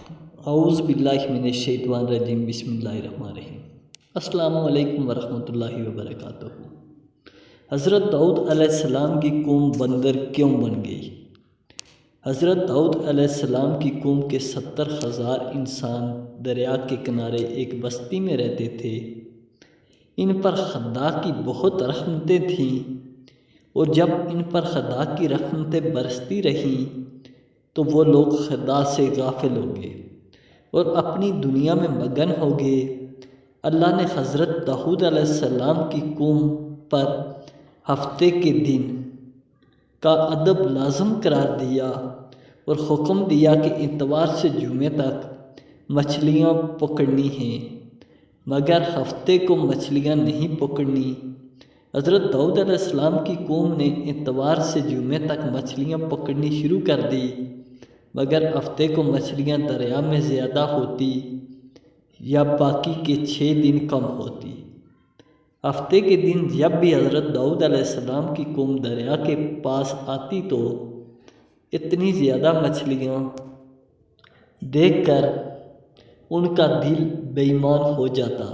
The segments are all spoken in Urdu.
اعوذ باللہ من الشیطان الرجیم بسم اللہ الرحمن الرحیم۔ السلام علیکم ورحمۃ اللہ وبرکاتہ۔ حضرت داؤد علیہ السلام کی قوم بندر کیوں بن گئی؟ حضرت داؤد علیہ السلام کی قوم کے 70,000 انسان دریا کے کنارے ایک بستی میں رہتے تھے۔ ان پر خدا کی بہت رحمتیں تھیں، اور جب ان پر خدا کی رحمتیں برستی رہیں تو وہ لوگ خدا سے غافل ہو گئے اور اپنی دنیا میں مگن ہو گئے۔ اللہ نے حضرت داؤد علیہ السلام کی قوم پر ہفتے کے دن کا ادب لازم قرار دیا اور حکم دیا کہ اتوار سے جمعے تک مچھلیاں پکڑنی ہیں، مگر ہفتے کو مچھلیاں نہیں پکڑنی۔ حضرت داؤد علیہ السلام کی قوم نے اتوار سے جمعے تک مچھلیاں پکڑنی شروع کر دی، مگر ہفتے کو مچھلیاں دریا میں زیادہ ہوتی یا باقی کے 6 دن کم ہوتی۔ ہفتے کے دن جب بھی حضرت داؤد علیہ السلام کی قوم دریا کے پاس آتی تو اتنی زیادہ مچھلیاں دیکھ کر ان کا دل بے ایمان ہو جاتا۔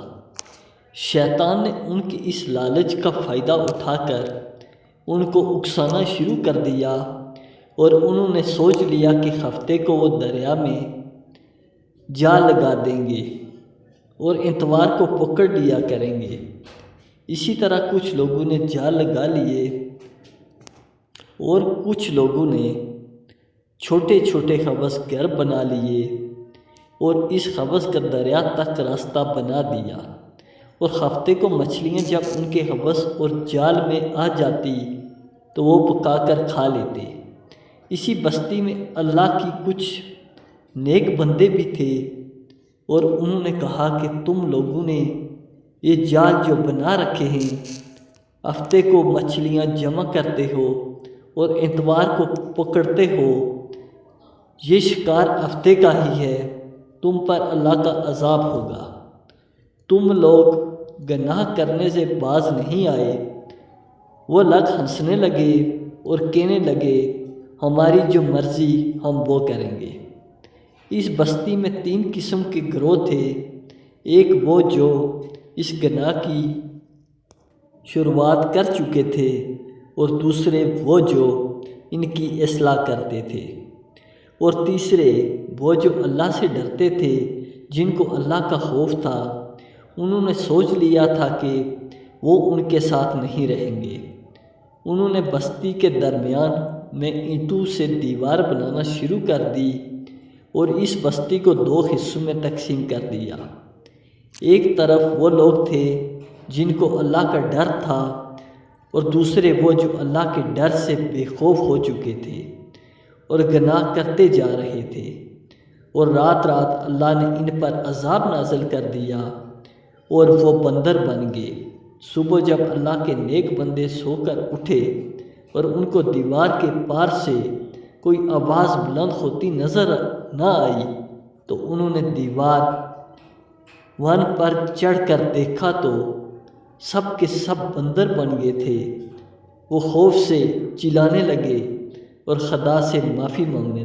شیطان نے ان کی اس لالچ کا فائدہ اٹھا کر ان کو اکسانا شروع کر دیا، اور انہوں نے سوچ لیا کہ ہفتے کو وہ دریا میں جال لگا دیں گے اور اتوار کو پکڑ لیا کریں گے۔ اسی طرح کچھ لوگوں نے جال لگا لیے اور کچھ لوگوں نے چھوٹے چھوٹے حبس گھر بنا لیے اور اس حبس کا دریا تک راستہ بنا دیا، اور ہفتے کو مچھلیاں جب ان کے حبس اور جال میں آ جاتی تو وہ پکا کر کھا لیتے۔ اسی بستی میں اللہ کی کچھ نیک بندے بھی تھے، اور انہوں نے کہا کہ تم لوگوں نے یہ جال جو بنا رکھے ہیں، ہفتے کو مچھلیاں جمع کرتے ہو اور اتوار کو پکڑتے ہو، یہ شکار ہفتے کا ہی ہے، تم پر اللہ کا عذاب ہوگا۔ تم لوگ گناہ کرنے سے باز نہیں آئے۔ وہ لوگ ہنسنے لگے اور کہنے لگے، ہماری جو مرضی ہم وہ کریں گے۔ اس بستی میں 3 قسم کے گروہ تھے، ایک وہ جو اس گناہ کی شروعات کر چکے تھے، اور دوسرے وہ جو ان کی اصلاح کرتے تھے، اور تیسرے وہ جو اللہ سے ڈرتے تھے، جن کو اللہ کا خوف تھا۔ انہوں نے سوچ لیا تھا کہ وہ ان کے ساتھ نہیں رہیں گے۔ انہوں نے بستی کے درمیان میں اینٹوں سے دیوار بنانا شروع کر دی اور اس بستی کو 2 حصوں میں تقسیم کر دیا۔ ایک طرف وہ لوگ تھے جن کو اللہ کا ڈر تھا، اور دوسرے وہ جو اللہ کے ڈر سے بے خوف ہو چکے تھے اور گناہ کرتے جا رہے تھے، اور رات رات اللہ نے ان پر عذاب نازل کر دیا اور وہ بندر بن گئے۔ صبح جب اللہ کے نیک بندے سو کر اٹھے اور ان کو دیوار کے پار سے کوئی آواز بلند ہوتی نظر نہ آئی تو انہوں نے دیوار ون پر چڑھ کر دیکھا تو سب کے سب بندر بن گئے تھے۔ وہ خوف سے چلانے لگے اور خدا سے معافی مانگنے